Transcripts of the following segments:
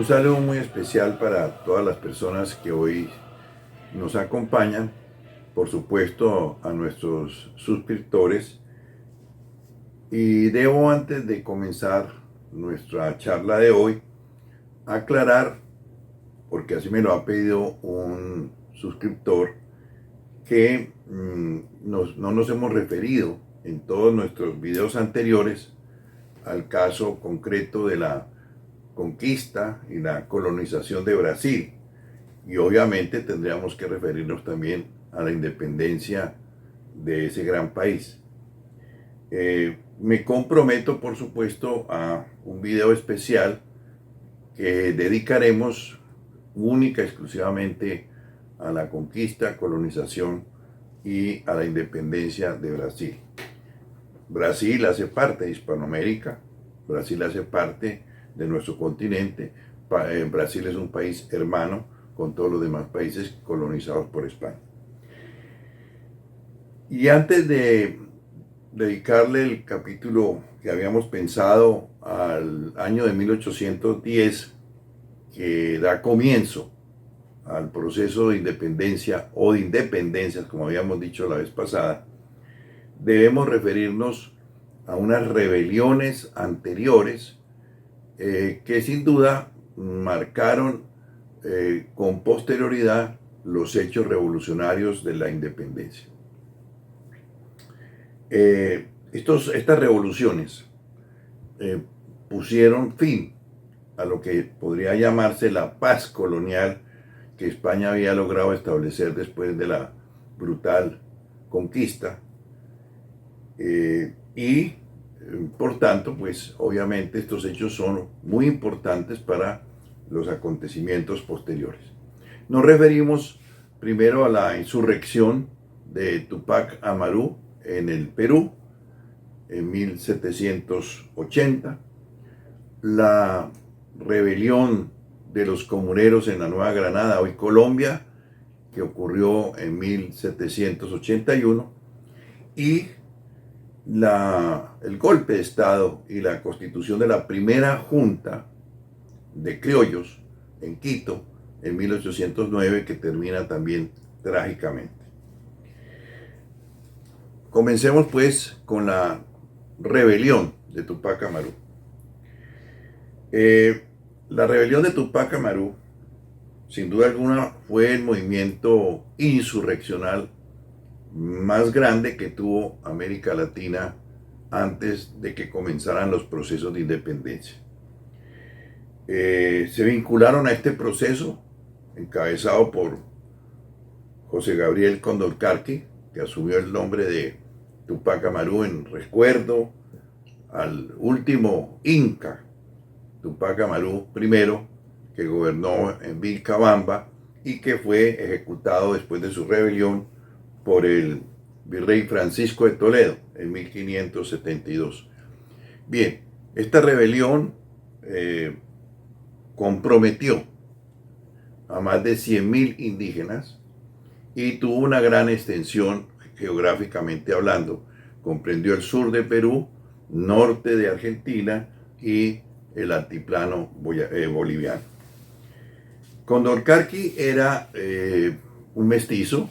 Un saludo muy especial para todas las personas que hoy nos acompañan, por supuesto a nuestros suscriptores. Y debo, antes de comenzar nuestra charla de hoy, aclarar, porque así me lo ha pedido un suscriptor, que no nos hemos referido en todos nuestros videos anteriores al caso concreto de la conquista y la colonización de Brasil. Y obviamente tendríamos que referirnos también a la independencia de ese gran país. Me comprometo, por supuesto, a un video especial que dedicaremos única y exclusivamente a la conquista, colonización y a la independencia de Brasil. Brasil hace parte de Hispanoamérica, Brasil hace parte de nuestro continente. Brasil es un país hermano con todos los demás países colonizados por España. Y antes de dedicarle el capítulo que habíamos pensado al año de 1810, que da comienzo al proceso de independencia o de independencias, como habíamos dicho la vez pasada, debemos referirnos a unas rebeliones anteriores que sin duda marcaron con posterioridad los hechos revolucionarios de la independencia. Estas revoluciones pusieron fin a lo que podría llamarse la paz colonial que España había logrado establecer después de la brutal conquista. Y por tanto, pues obviamente estos hechos son muy importantes para los acontecimientos posteriores. Nos referimos primero a la insurrección de Tupac Amaru en el Perú en 1780, la rebelión de los comuneros en la Nueva Granada, hoy Colombia, que ocurrió en 1781, y el golpe de Estado y la constitución de la primera junta de criollos en Quito en 1809, que termina también trágicamente. Comencemos pues con la rebelión de Tupac Amaru. La rebelión de Tupac Amaru, sin duda alguna, fue el movimiento insurreccional más grande que tuvo América Latina antes de que comenzaran los procesos de independencia. Se vincularon a este proceso, encabezado por José Gabriel Condorcanqui, que asumió el nombre de Tupac Amaru en recuerdo al último Inca, Tupac Amaru I, que gobernó en Vilcabamba y que fue ejecutado después de su rebelión por el virrey Francisco de Toledo en 1572. Bien, esta rebelión comprometió a más de 100.000 indígenas y tuvo una gran extensión geográficamente hablando. Comprendió el sur de Perú, norte de Argentina y el altiplano boliviano. Condorcanqui era un mestizo.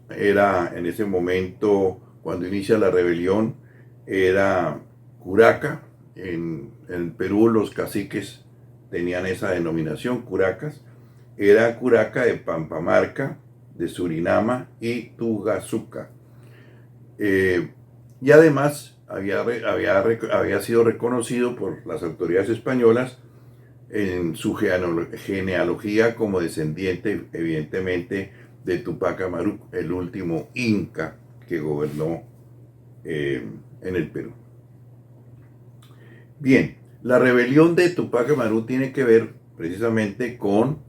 Era en ese momento, cuando inicia la rebelión, era curaca. En Perú los caciques tenían esa denominación, curacas. Era curaca de Pampamarca, de Surinama y Tugazuca. Y además había sido reconocido por las autoridades españolas en su genealogía como descendiente, evidentemente, de Tupac Amaru, el último Inca que gobernó en el Perú. Bien, la rebelión de Tupac Amaru tiene que ver precisamente con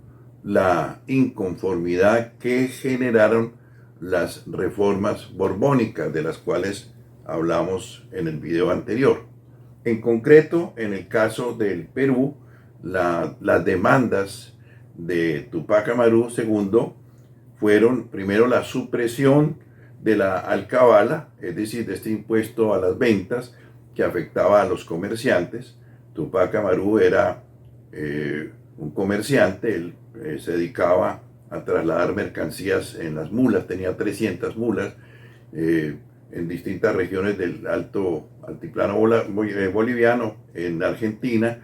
la inconformidad que generaron las reformas borbónicas, de las cuales hablamos en el video anterior. En concreto, en el caso del Perú, las demandas de Tupac Amaru II fueron primero la supresión de la alcabala, es decir, de este impuesto a las ventas que afectaba a los comerciantes. Tupac Amaru era un comerciante. Él se dedicaba a trasladar mercancías en las mulas, tenía 300 mulas en distintas regiones del altiplano boliviano, en Argentina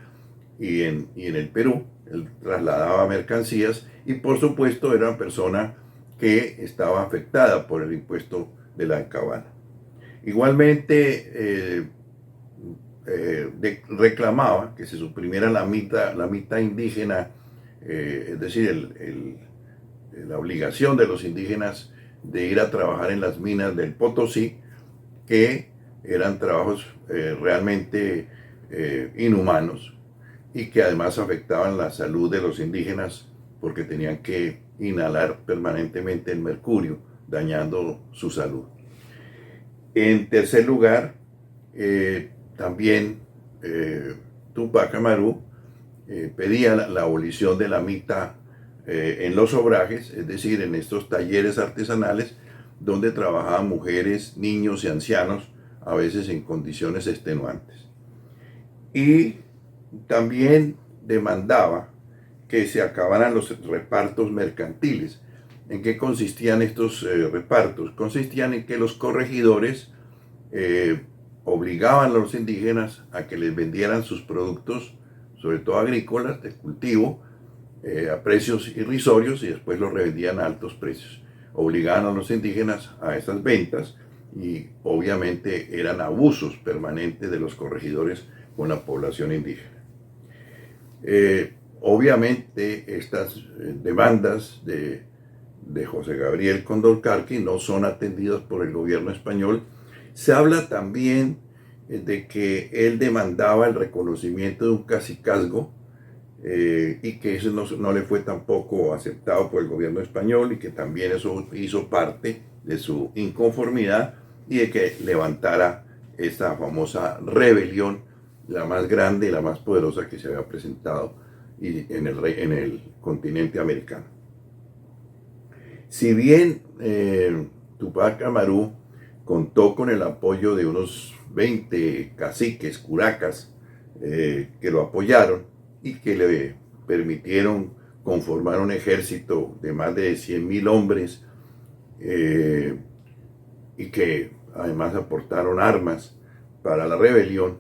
y en el Perú. Él trasladaba mercancías y por supuesto era una persona que estaba afectada por el impuesto de la alcabala. Igualmente reclamaba que se suprimiera la mitad indígena, es decir, la obligación de los indígenas de ir a trabajar en las minas del Potosí, que eran trabajos realmente inhumanos y que además afectaban la salud de los indígenas porque tenían que inhalar permanentemente el mercurio, dañando su salud. En tercer lugar, también Tupac Amaru pedía la abolición de la mita en los obrajes, es decir, en estos talleres artesanales donde trabajaban mujeres, niños y ancianos, a veces en condiciones extenuantes. Y también demandaba que se acabaran los repartos mercantiles. ¿En qué consistían estos repartos? Consistían en que los corregidores obligaban a los indígenas a que les vendieran sus productos, sobre todo agrícolas, de cultivo, a precios irrisorios y después los revendían a altos precios. Obligaban a los indígenas a esas ventas y obviamente eran abusos permanentes de los corregidores con la población indígena. Obviamente estas demandas de José Gabriel Condorcanqui no son atendidas por el gobierno español. Se habla también de que él demandaba el reconocimiento de un cacicazgo y que eso no le fue tampoco aceptado por el gobierno español y que también eso hizo parte de su inconformidad y de que levantara esta famosa rebelión, la más grande y la más poderosa que se había presentado en el continente americano. Si bien Tupac Amaru contó con el apoyo de unos 20 caciques, curacas, que lo apoyaron y que le permitieron conformar un ejército de más de 100.000 hombres y que además aportaron armas para la rebelión,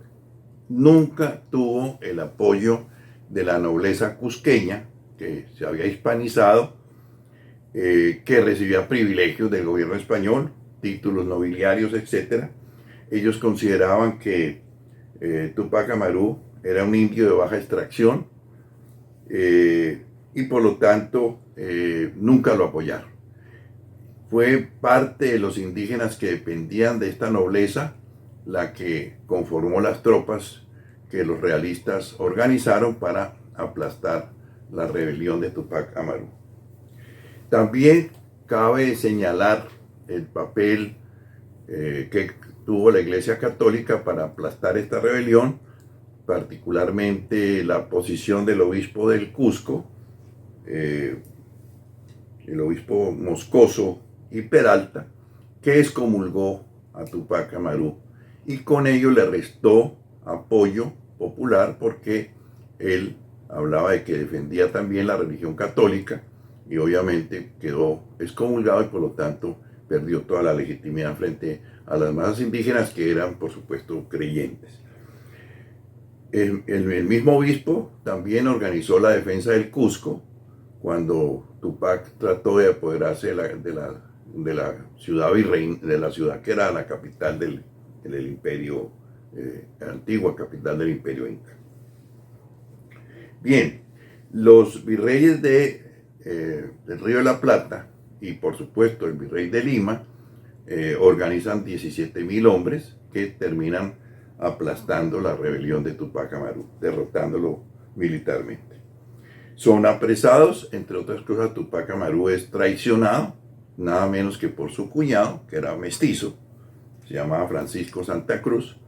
nunca tuvo el apoyo de la nobleza cusqueña, que se había hispanizado, que recibía privilegios del gobierno español, títulos nobiliarios, etc. Ellos consideraban que Tupac Amaru era un indio de baja extracción y por lo tanto nunca lo apoyaron. Fue parte de los indígenas que dependían de esta nobleza la que conformó las tropas que los realistas organizaron para aplastar la rebelión de Tupac Amaru. También cabe señalar el papel que tuvo la Iglesia Católica para aplastar esta rebelión, particularmente la posición del obispo del Cusco, el obispo Moscoso y Peralta, que excomulgó a Tupac Amaru y con ello le restó apoyo popular porque él hablaba de que defendía también la religión católica y obviamente quedó excomulgado y por lo tanto perdió toda la legitimidad frente a las masas indígenas que eran por supuesto creyentes. El mismo obispo también organizó la defensa del Cusco cuando Tupac trató de apoderarse de la ciudad virreina, de la ciudad que era la capital del imperio, antigua capital del imperio inca. Bien, los virreyes del Río de la Plata y por supuesto el virrey de Lima organizan 17.000 hombres que terminan aplastando la rebelión de Tupac Amaru, derrotándolo militarmente. Son apresados, entre otras cosas. Tupac Amaru es traicionado, nada menos que por su cuñado, que era mestizo, se llamaba Francisco Santa Cruz.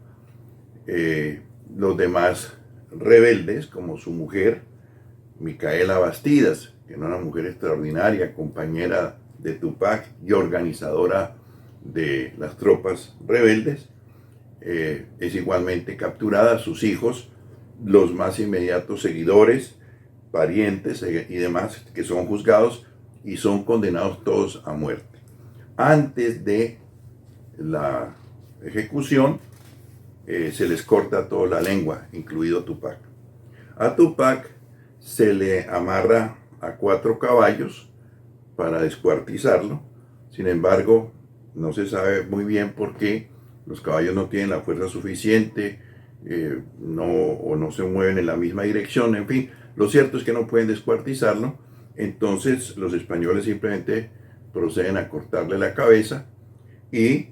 Los demás rebeldes, como su mujer, Micaela Bastidas, que era una mujer extraordinaria, compañera de Tupac y organizadora de las tropas rebeldes, es igualmente capturada. Sus hijos, los más inmediatos seguidores, parientes y demás que son juzgados y son condenados todos a muerte. Antes de la ejecución se les corta toda la lengua, incluido Tupac. A Tupac se le amarra a 4 caballos para descuartizarlo. Sin embargo, no se sabe muy bien por qué los caballos no tienen la fuerza suficiente, o no se mueven en la misma dirección, en fin. Lo cierto es que no pueden descuartizarlo. Entonces los españoles simplemente proceden a cortarle la cabeza y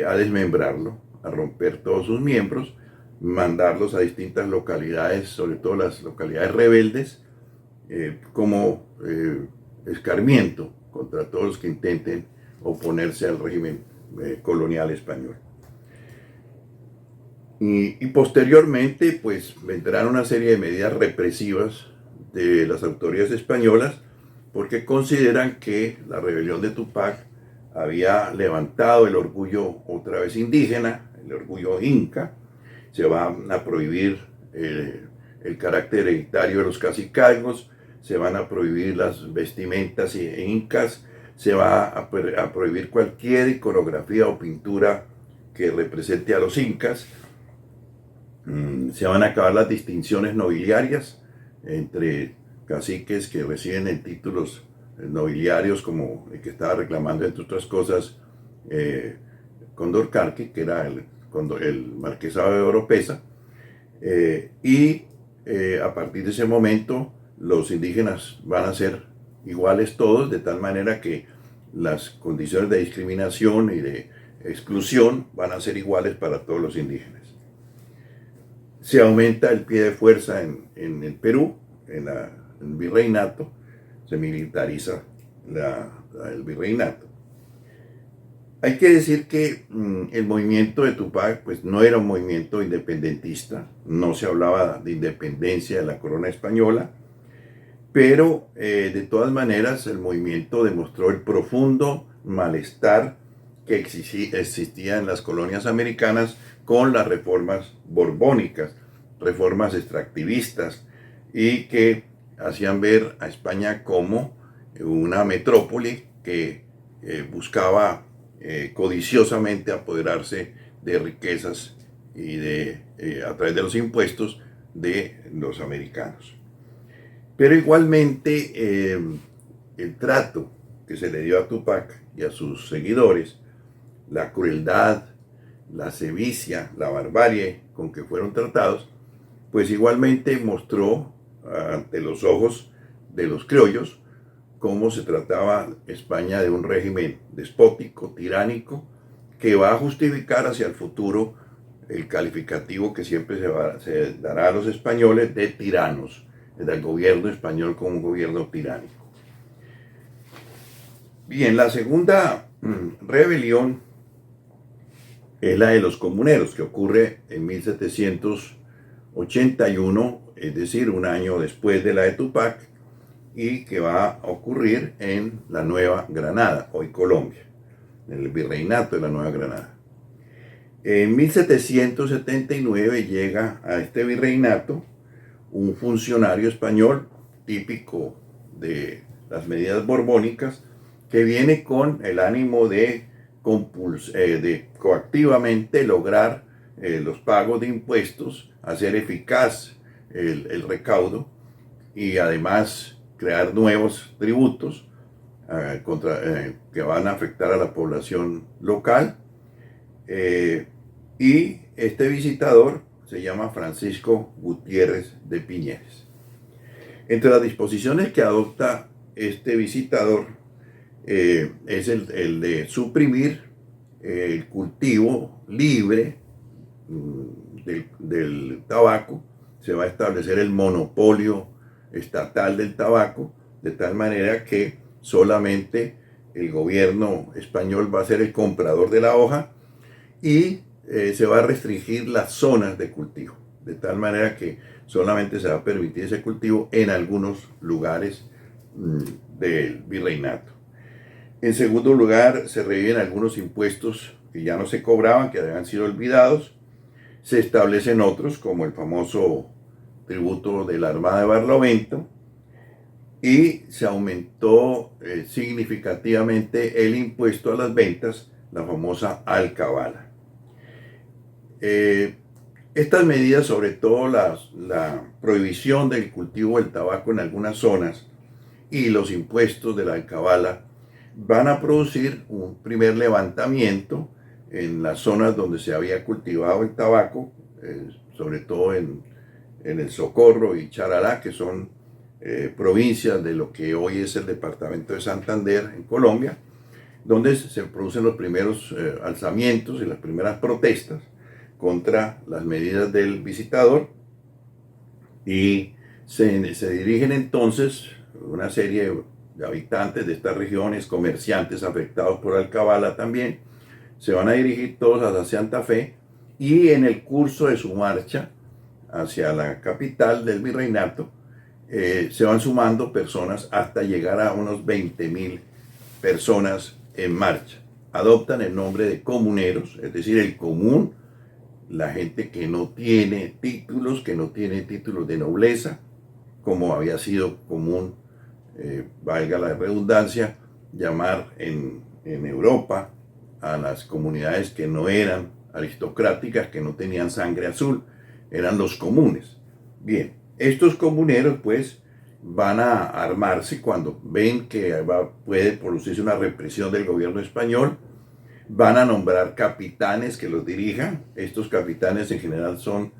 a desmembrarlo, a romper todos sus miembros, mandarlos a distintas localidades, sobre todo las localidades rebeldes, como escarmiento contra todos los que intenten oponerse al régimen colonial español. Y posteriormente, pues vendrán una serie de medidas represivas de las autoridades españolas, porque consideran que la rebelión de Tupac había levantado el orgullo otra vez indígena, el orgullo inca. Se va a prohibir el carácter hereditario de los cacicazgos, se van a prohibir las vestimentas incas, se va a prohibir cualquier iconografía o pintura que represente a los incas. Se van a acabar las distinciones nobiliarias entre caciques que reciben títulos nobiliarios, como el que estaba reclamando, entre otras cosas, Condorcanqui, que era el marquesado de Oropesa, y a partir de ese momento los indígenas van a ser iguales todos, de tal manera que las condiciones de discriminación y de exclusión van a ser iguales para todos los indígenas. Se aumenta el pie de fuerza en el Perú, en el virreinato, se militariza el virreinato. Hay que decir que el movimiento de Tupac pues, no era un movimiento independentista, no se hablaba de independencia de la corona española, pero de todas maneras el movimiento demostró el profundo malestar que existía en las colonias americanas con las reformas borbónicas, reformas extractivistas, y que hacían ver a España como una metrópoli que buscaba codiciosamente apoderarse de riquezas y a través de los impuestos de los americanos. Pero igualmente el trato que se le dio a Tupac y a sus seguidores, la crueldad, la sevicia, la barbarie con que fueron tratados, pues igualmente mostró ante los ojos de los criollos cómo se trataba España de un régimen despótico, tiránico, que va a justificar hacia el futuro el calificativo que siempre se dará a los españoles de tiranos, del gobierno español como un gobierno tiránico. Bien, la segunda rebelión es la de los comuneros, que ocurre en 1781, es decir, un año después de la de Tupac, y que va a ocurrir en la Nueva Granada, hoy Colombia, en el virreinato de la Nueva Granada. En 1779 llega a este virreinato un funcionario español típico de las medidas borbónicas, que viene con el ánimo de coactivamente lograr los pagos de impuestos, hacer eficaz el recaudo y además crear nuevos tributos que van a afectar a la población local. Y este visitador se llama Francisco Gutiérrez de Piñeres. Entre las disposiciones que adopta este visitador es el de suprimir el cultivo libre del tabaco. Se va a establecer el monopolio estatal del tabaco, de tal manera que solamente el gobierno español va a ser el comprador de la hoja, y se va a restringir las zonas de cultivo, de tal manera que solamente se va a permitir ese cultivo en algunos lugares del virreinato. En segundo lugar, se reviven algunos impuestos que ya no se cobraban, que habían sido olvidados. Se establecen otros, como el famoso tributo de la Armada de Barlovento, y se aumentó significativamente el impuesto a las ventas, la famosa alcabala. Estas medidas, sobre todo la prohibición del cultivo del tabaco en algunas zonas y los impuestos de la alcabala, van a producir un primer levantamiento en las zonas donde se había cultivado el tabaco, sobre todo en el Socorro y Charalá, que son provincias de lo que hoy es el departamento de Santander en Colombia, donde se producen los primeros alzamientos y las primeras protestas contra las medidas del visitador, y se dirigen entonces una serie de habitantes de estas regiones, comerciantes afectados por alcabala también, se van a dirigir todos hacia Santa Fe, y en el curso de su marcha hacia la capital del virreinato se van sumando personas hasta llegar a unos 20.000 personas en marcha. Adoptan el nombre de comuneros, es decir, el común, la gente que no tiene títulos, de nobleza, como había sido común, valga la redundancia, llamar en Europa a las comunidades que no eran aristocráticas, que no tenían sangre azul, eran los comunes. Bien, estos comuneros pues van a armarse cuando ven que puede producirse una represión del gobierno español. Van a nombrar capitanes que los dirijan. Estos capitanes en general son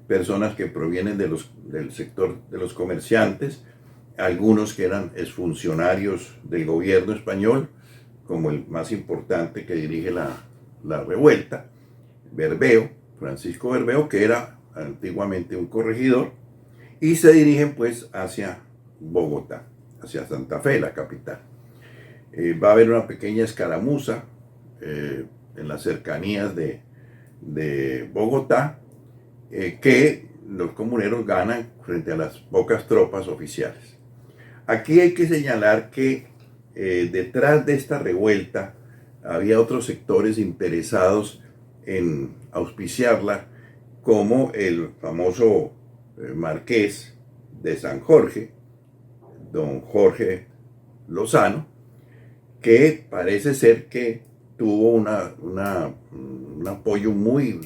personas que provienen del sector de los comerciantes, algunos que eran exfuncionarios del gobierno español, como el más importante que dirige la revuelta, Berbeo, Francisco Berbeo, que era antiguamente un corregidor, y se dirigen pues hacia Bogotá, hacia Santa Fe, la capital. Va a haber una pequeña escaramuza en las cercanías de Bogotá, que los comuneros ganan frente a las pocas tropas oficiales. Aquí hay que señalar que detrás de esta revuelta había otros sectores interesados en auspiciarla, como el famoso marqués de San Jorge, don Jorge Lozano, que parece ser que tuvo un apoyo muy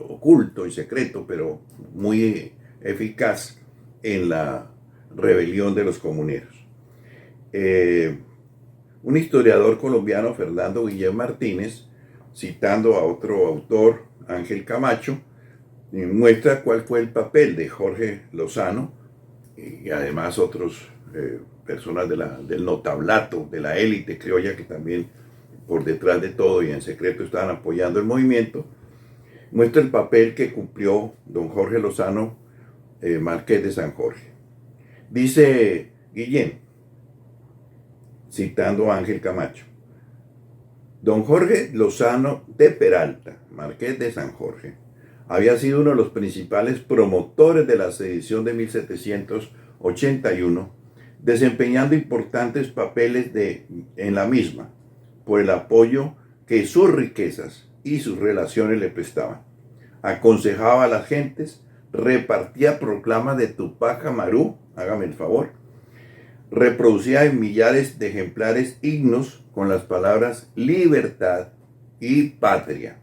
oculto y secreto, pero muy eficaz en la rebelión de los comuneros. Un historiador colombiano, Fernando Guillén Martínez, citando a otro autor, Ángel Camacho, muestra cuál fue el papel de Jorge Lozano y además otros personas del notablato, de la élite criolla, que también por detrás de todo y en secreto estaban apoyando el movimiento. Muestra el papel que cumplió don Jorge Lozano, marqués de San Jorge. Dice Guillén, citando a Ángel Camacho: don Jorge Lozano de Peralta, marqués de San Jorge, había sido uno de los principales promotores de la sedición de 1781, desempeñando importantes papeles en la misma, por el apoyo que sus riquezas y sus relaciones le prestaban. Aconsejaba a las gentes, repartía proclamas de Tupac Amaru, hágame el favor, reproducía en millares de ejemplares himnos con las palabras libertad y patria,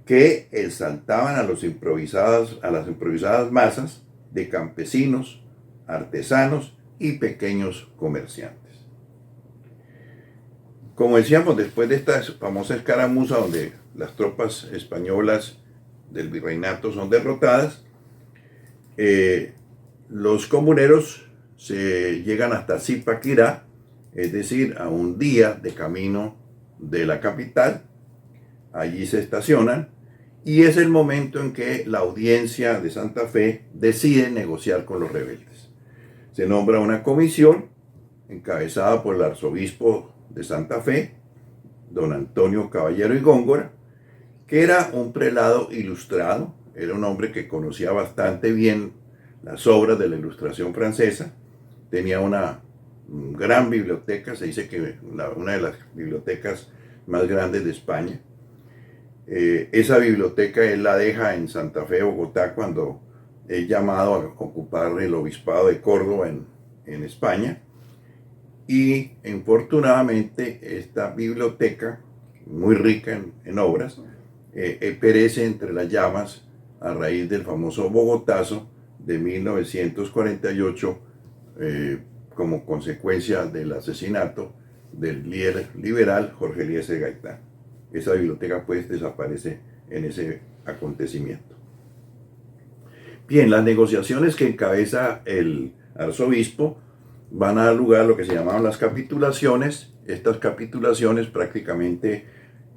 que exaltaban a las improvisadas masas de campesinos, artesanos y pequeños comerciantes. Como decíamos, después de esta famosa escaramuza donde las tropas españolas del virreinato son derrotadas, los comuneros se llegan hasta Zipaquirá, es decir, a un día de camino de la capital. Allí se estacionan y es el momento en que la audiencia de Santa Fe decide negociar con los rebeldes. Se nombra una comisión encabezada por el arzobispo de Santa Fe, don Antonio Caballero y Góngora, que era un prelado ilustrado, era un hombre que conocía bastante bien las obras de la Ilustración francesa, tenía una gran biblioteca, se dice que una de las bibliotecas más grandes de España. Esa biblioteca él la deja en Santa Fe, Bogotá, cuando es llamado a ocupar el obispado de Córdoba en España. Y infortunadamente esta biblioteca, muy rica en obras, perece entre las llamas a raíz del famoso Bogotazo de 1948, como consecuencia del asesinato del líder liberal Jorge Eliezer Gaitán. Esa biblioteca pues desaparece en ese acontecimiento. Bien, las negociaciones que encabeza el arzobispo van a dar lugar a lo que se llamaban las capitulaciones. Estas capitulaciones prácticamente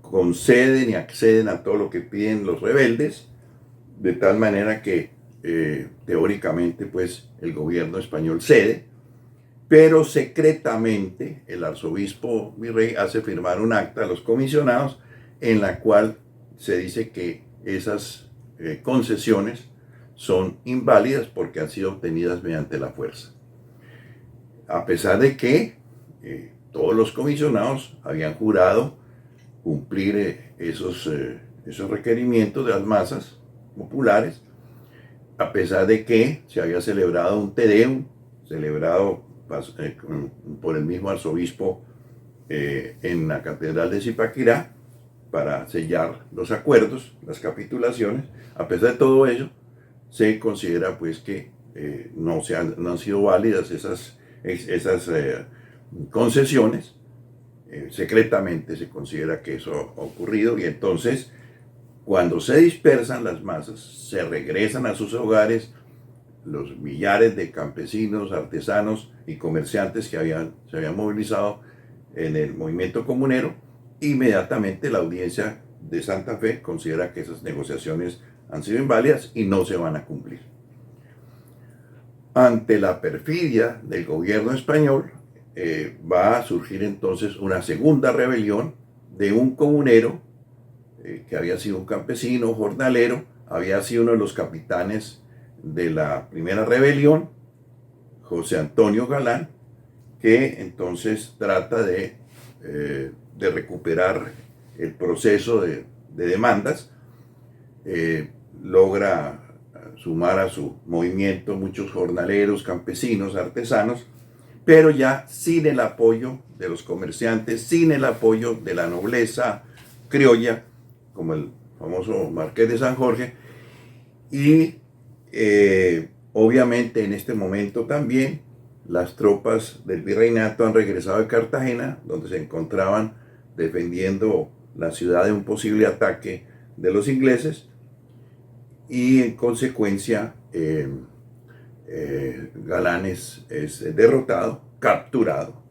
conceden y acceden a todo lo que piden los rebeldes, de tal manera que teóricamente pues el gobierno español cede, pero secretamente el arzobispo virrey hace firmar un acta a los comisionados en la cual se dice que esas concesiones son inválidas porque han sido obtenidas mediante la fuerza. A pesar de que todos los comisionados habían jurado cumplir esos requerimientos de las masas populares, a pesar de que se había celebrado un Te Deum, celebrado por el mismo arzobispo en la catedral de Zipaquirá, para sellar los acuerdos, las capitulaciones. A pesar de todo ello, se considera pues que no han sido válidas esas concesiones. Secretamente se considera que eso ha ocurrido, y entonces cuando se dispersan las masas, se regresan a sus hogares los millares de campesinos, artesanos y comerciantes que se habían movilizado en el movimiento comunero. Inmediatamente la audiencia de Santa Fe considera que esas negociaciones han sido inválidas y no se van a cumplir. Ante la perfidia del gobierno español, va a surgir entonces una segunda rebelión de un comunero que había sido un campesino, jornalero, había sido uno de los capitanes de la primera rebelión, José Antonio Galán, que entonces trata de recuperar el proceso de demandas. Logra sumar a su movimiento muchos jornaleros, campesinos, artesanos, pero ya sin el apoyo de los comerciantes, sin el apoyo de la nobleza criolla, como el famoso Marqués de San Jorge. Y obviamente en este momento también las tropas del virreinato han regresado de Cartagena, donde se encontraban defendiendo la ciudad de un posible ataque de los ingleses, y en consecuencia Galán es derrotado, capturado.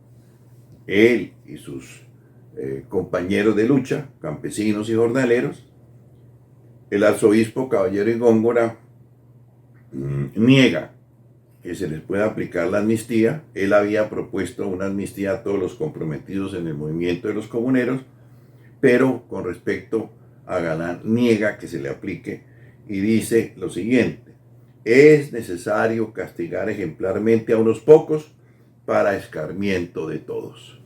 Él y sus compañeros de lucha, campesinos y jornaleros. El arzobispo Caballero y Góngora niega que se les pueda aplicar la amnistía. Él había propuesto una amnistía a todos los comprometidos en el movimiento de los comuneros, pero con respecto a Galán niega que se le aplique y dice lo siguiente: es necesario castigar ejemplarmente a unos pocos para escarmiento de todos.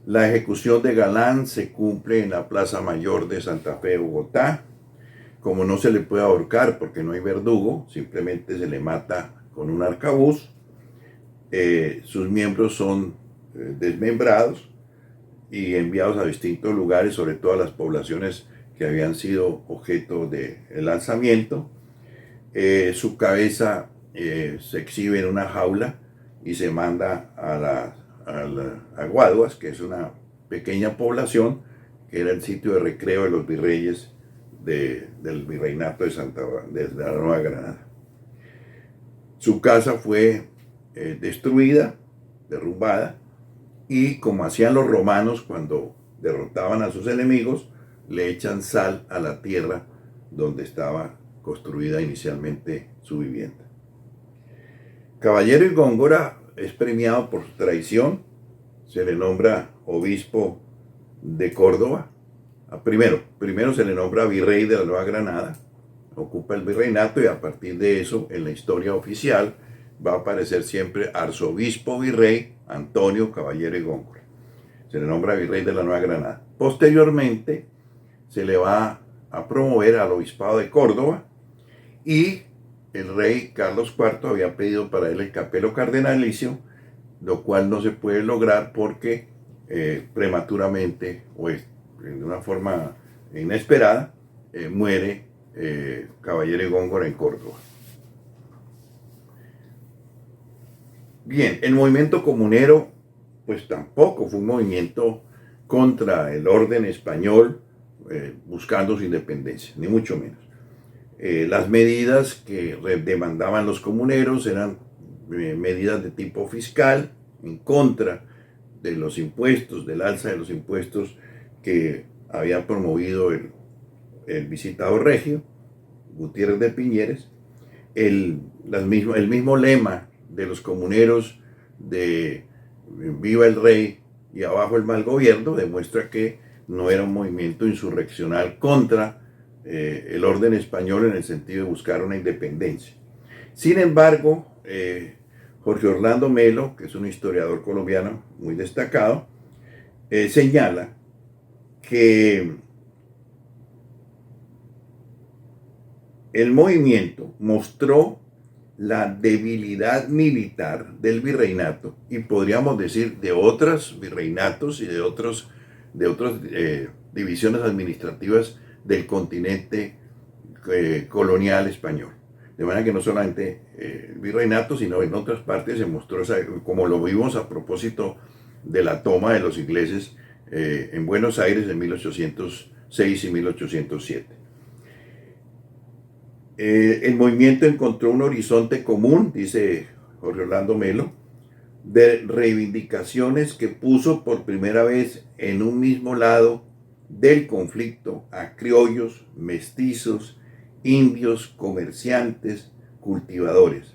La ejecución de Galán se cumple en la Plaza Mayor de Santa Fe, Bogotá. Como no se le puede ahorcar porque no hay verdugo, simplemente se le mata con un arcabuz. Sus miembros son desmembrados y enviados a distintos lugares, sobre todo a las poblaciones que habían sido objeto de lanzamiento. Su cabeza se exhibe en una jaula y se manda a Guaduas, que es una pequeña población que era el sitio de recreo de los virreyes del virreinato de la Nueva Granada. Su casa fue destruida, derrumbada, y como hacían los romanos cuando derrotaban a sus enemigos, le echan sal a la tierra donde estaba construida inicialmente su vivienda. Caballero y Góngora es premiado por su traición. Se le nombra obispo de Córdoba. Primero se le nombra virrey de la Nueva Granada, ocupa el virreinato, y a partir de eso en la historia oficial va a aparecer siempre arzobispo virrey Antonio Caballero y Góngora. Se le nombra virrey de la Nueva Granada. Posteriormente se le va a promover al obispado de Córdoba, y el rey Carlos IV había pedido para él el capelo cardenalicio, lo cual no se puede lograr porque prematuramente o de una forma inesperada muere Caballero de Góngora en Córdoba. Bien, el movimiento comunero pues tampoco fue un movimiento contra el orden español buscando su independencia, ni mucho menos. Las medidas que demandaban los comuneros eran medidas de tipo fiscal en contra de los impuestos, del alza de los impuestos que había promovido el visitado regio, Gutiérrez de Piñeres. El mismo lema de los comuneros de viva el rey y abajo el mal gobierno demuestra que no era un movimiento insurreccional contra el orden español en el sentido de buscar una independencia. Sin embargo, Jorge Orlando Melo, que es un historiador colombiano muy destacado, señala que el movimiento mostró la debilidad militar del virreinato y podríamos decir de otros virreinatos y de otras divisiones administrativas del continente colonial español. De manera que no solamente el virreinato, sino en otras partes se mostró, como lo vimos a propósito de la toma de los ingleses en Buenos Aires en 1806 y 1807. El movimiento encontró un horizonte común, dice Jorge Orlando Melo, de reivindicaciones que puso por primera vez en un mismo lado del conflicto a criollos, mestizos, indios, comerciantes, cultivadores.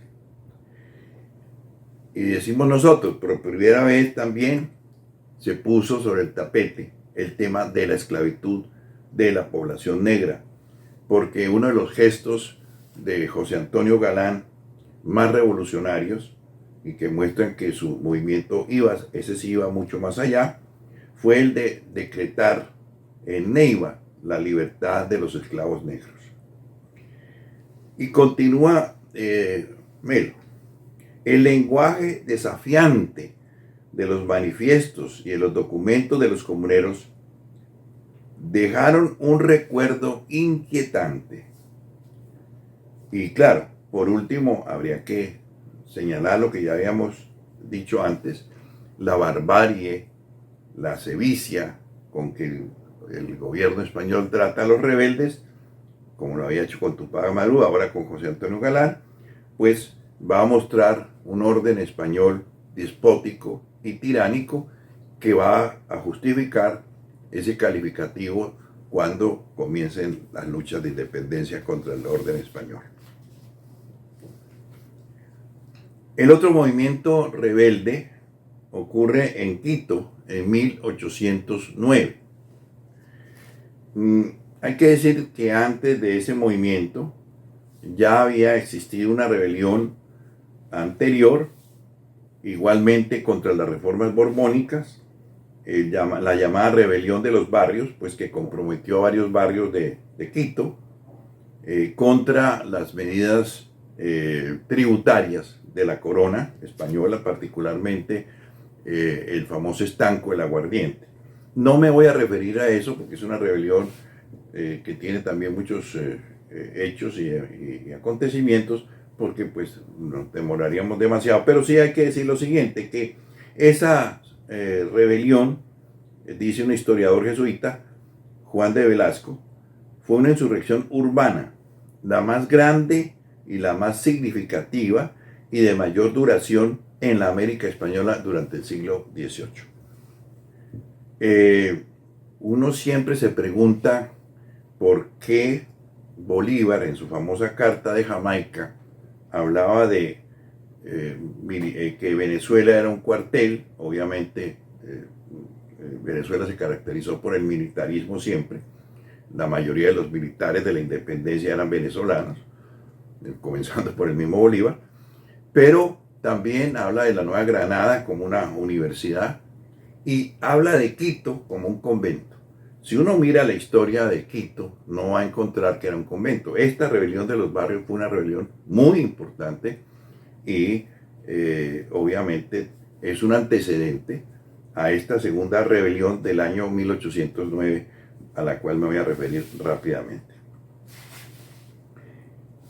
Y decimos nosotros, por primera vez también se puso sobre el tapete el tema de la esclavitud de la población negra, porque uno de los gestos de José Antonio Galán más revolucionarios y que muestran que su movimiento ese sí iba mucho más allá, fue el de decretar en Neiva la libertad de los esclavos negros. Y continúa Melo. El lenguaje desafiante de los manifiestos y de los documentos de los comuneros dejaron un recuerdo inquietante. Y claro, por último, habría que señalar lo que ya habíamos dicho antes, la barbarie, la sevicia con que el gobierno español trata a los rebeldes, como lo había hecho con Tupac Amaru, ahora con José Antonio Galán, pues va a mostrar un orden español despótico y tiránico que va a justificar ese calificativo cuando comiencen las luchas de independencia contra el orden español. El otro movimiento rebelde ocurre en Quito en 1809. Hay que decir que antes de ese movimiento ya había existido una rebelión anterior, igualmente contra las reformas borbónicas, la llamada rebelión de los barrios, pues que comprometió a varios barrios de Quito contra las medidas tributarias de la corona española, particularmente el famoso estanco del aguardiente. No me voy a referir a eso porque es una rebelión que tiene también muchos hechos y acontecimientos, porque pues nos demoraríamos demasiado, pero sí hay que decir lo siguiente, que esa rebelión, dice un historiador jesuita, Juan de Velasco, fue una insurrección urbana, la más grande y la más significativa y de mayor duración en la América española durante el siglo XVIII. Uno siempre se pregunta por qué Bolívar en su famosa Carta de Jamaica hablaba de que Venezuela era un cuartel. Obviamente Venezuela se caracterizó por el militarismo siempre. La mayoría de los militares de la independencia eran venezolanos, comenzando por el mismo Bolívar, pero también habla de la Nueva Granada como una universidad y habla de Quito como un convento. Si uno mira la historia de Quito, no va a encontrar que era un convento. Esta rebelión de los barrios fue una rebelión muy importante y obviamente es un antecedente a esta segunda rebelión del año 1809, a la cual me voy a referir rápidamente.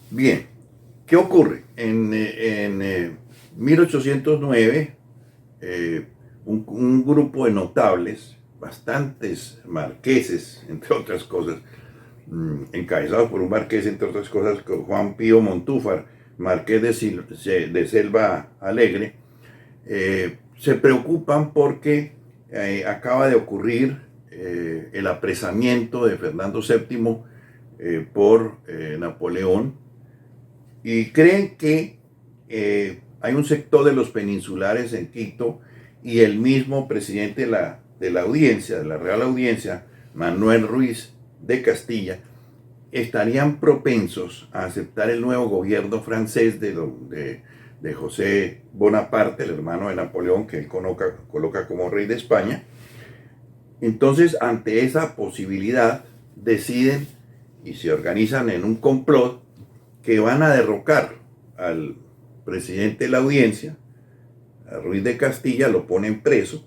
Bien, ¿qué ocurre? En 1809, un grupo de notables, bastantes marqueses, entre otras cosas, encabezados por un marqués, entre otras cosas, Juan Pío Montúfar, marqués de Selva Alegre, se preocupan porque acaba de ocurrir el apresamiento de Fernando VII por Napoleón, y creen que hay un sector de los peninsulares en Quito y el mismo presidente de la audiencia, de la Real Audiencia, Manuel Ruiz de Castilla, estarían propensos a aceptar el nuevo gobierno francés de José Bonaparte, el hermano de Napoleón, que él coloca como rey de España. Entonces, ante esa posibilidad, deciden y se organizan en un complot que van a derrocar al presidente de la audiencia, a Ruiz de Castilla, lo ponen preso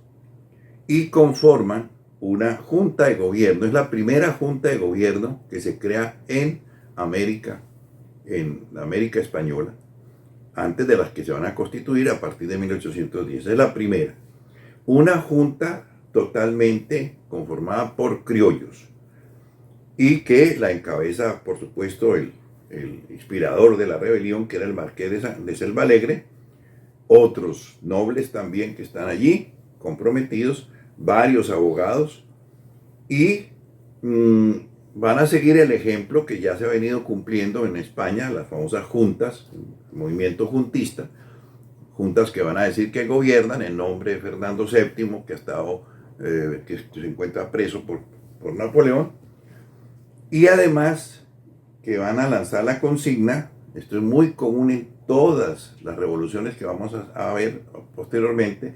y conforman una junta de gobierno. Es la primera junta de gobierno que se crea en América Española, antes de las que se van a constituir a partir de 1810. Es la primera. Una junta totalmente conformada por criollos y que la encabeza, por supuesto, el inspirador de la rebelión, que era el marqués de Selva Alegre, otros nobles también que están allí comprometidos, varios abogados, y van a seguir el ejemplo que ya se ha venido cumpliendo en España, las famosas juntas, el movimiento juntista, juntas que van a decir que gobiernan en nombre de Fernando VII, que ha estado, que se encuentra preso por Napoleón, y además que van a lanzar la consigna, esto es muy común en todas las revoluciones que vamos a ver posteriormente,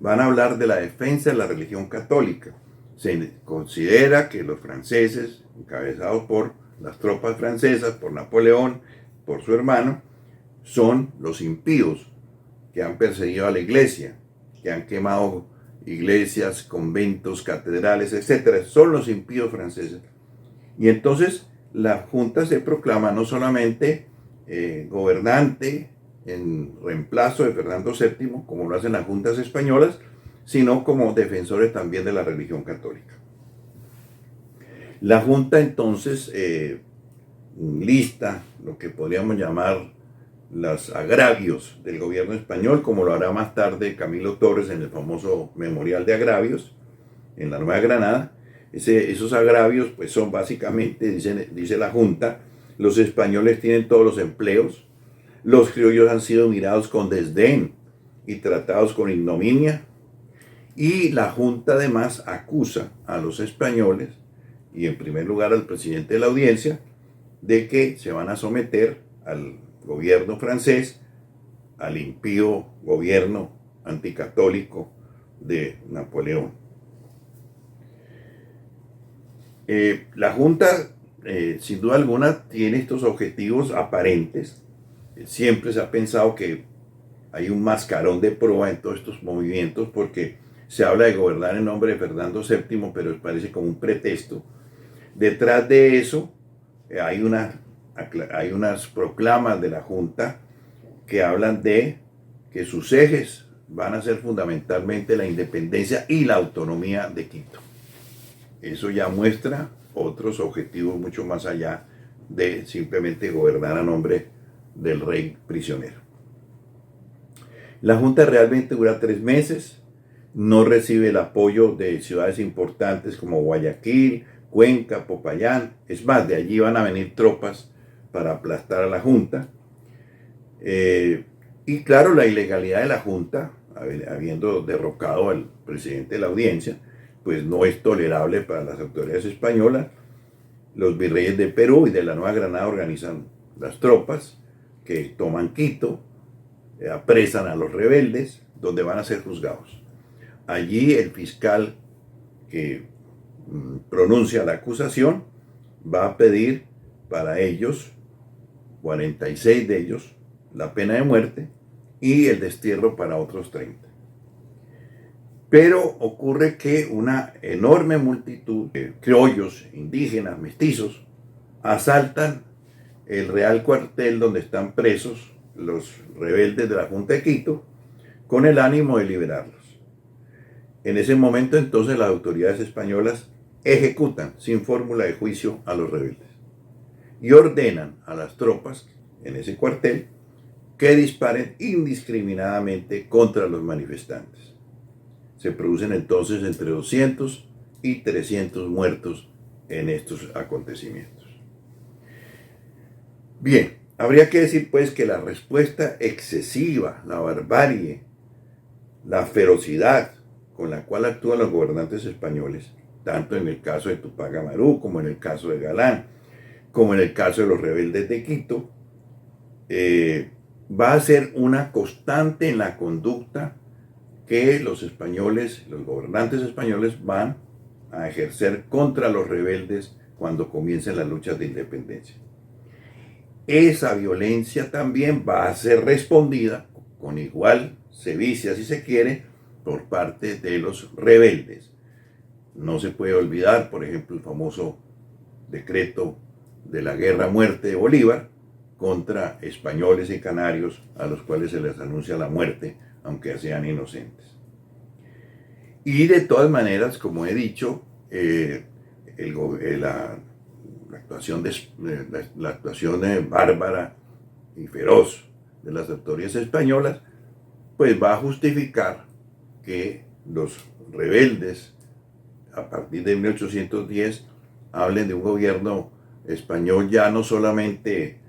van a hablar de la defensa de la religión católica. Se considera que los franceses, encabezados por las tropas francesas, por Napoleón, por su hermano, son los impíos que han perseguido a la iglesia, que han quemado iglesias, conventos, catedrales, etc. Son los impíos franceses. Y entonces la Junta se proclama no solamente gobernante en reemplazo de Fernando VII, como lo hacen las juntas españolas, sino como defensores también de la religión católica. La Junta entonces lista lo que podríamos llamar los agravios del gobierno español, como lo hará más tarde Camilo Torres en el famoso Memorial de Agravios, en la Nueva Granada. Esos agravios pues son básicamente, dice la Junta, los españoles tienen todos los empleos, los criollos han sido mirados con desdén y tratados con ignominia, y la Junta además acusa a los españoles, y en primer lugar al presidente de la audiencia, de que se van a someter al gobierno francés, al impío gobierno anticatólico de Napoleón. La Junta, sin duda alguna, tiene estos objetivos aparentes. Siempre se ha pensado que hay un mascarón de proa en todos estos movimientos, porque se habla de gobernar en nombre de Fernando VII, pero parece como un pretexto. Detrás de eso hay unas proclamas de la Junta que hablan de que sus ejes van a ser fundamentalmente la independencia y la autonomía de Quito. Eso ya muestra otros objetivos mucho más allá de simplemente gobernar a nombre del rey prisionero. La Junta realmente dura 3 meses, no recibe el apoyo de ciudades importantes como Guayaquil, Cuenca, Popayán. Es más, de allí van a venir tropas para aplastar a la Junta. Y claro, la ilegalidad de la Junta, habiendo derrocado al presidente de la audiencia, pues no es tolerable para las autoridades españolas. Los virreyes de Perú y de la Nueva Granada organizan las tropas que toman Quito, apresan a los rebeldes, donde van a ser juzgados. Allí el fiscal que pronuncia la acusación, va a pedir para ellos, 46 de ellos, la pena de muerte y el destierro para otros 30. Pero ocurre que una enorme multitud de criollos, indígenas, mestizos, asaltan el Real Cuartel donde están presos los rebeldes de la Junta de Quito con el ánimo de liberarlos. En ese momento entonces las autoridades españolas ejecutan sin fórmula de juicio a los rebeldes y ordenan a las tropas en ese cuartel que disparen indiscriminadamente contra los manifestantes. Se producen entonces entre 200 y 300 muertos en estos acontecimientos. Bien, habría que decir pues que la respuesta excesiva, la barbarie, la ferocidad con la cual actúan los gobernantes españoles, tanto en el caso de Tupac Amaru como en el caso de Galán, como en el caso de los rebeldes de Quito, va a ser una constante en la conducta que los españoles, los gobernantes españoles van a ejercer contra los rebeldes cuando comiencen las luchas de independencia. Esa violencia también va a ser respondida con igual sevicia, si se quiere, por parte de los rebeldes. No se puede olvidar, por ejemplo, el famoso decreto de la guerra a muerte de Bolívar contra españoles y canarios a los cuales se les anuncia la muerte, aunque sean inocentes. Y de todas maneras, como he dicho, la actuación bárbara y feroz de las autoridades españolas, pues va a justificar que los rebeldes, a partir de 1810, hablen de un gobierno español ya no solamente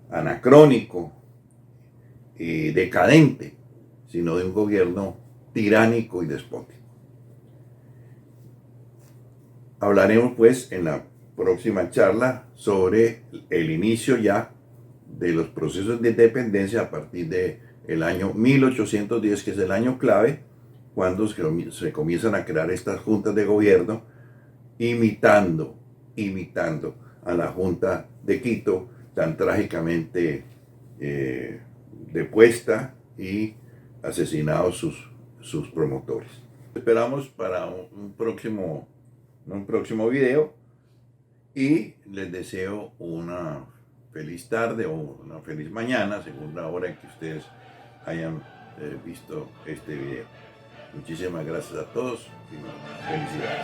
anacrónico y decadente, sino de un gobierno tiránico y despótico. Hablaremos pues en la próxima charla sobre el inicio ya de los procesos de independencia a partir del año 1810, que es el año clave, cuando se comienzan a crear estas juntas de gobierno, imitando a la Junta de Quito, tan trágicamente depuesta y asesinados sus promotores. Esperamos para un próximo video y les deseo una feliz tarde o una feliz mañana, según la hora en que ustedes hayan visto este video. Muchísimas gracias a todos y felicidades.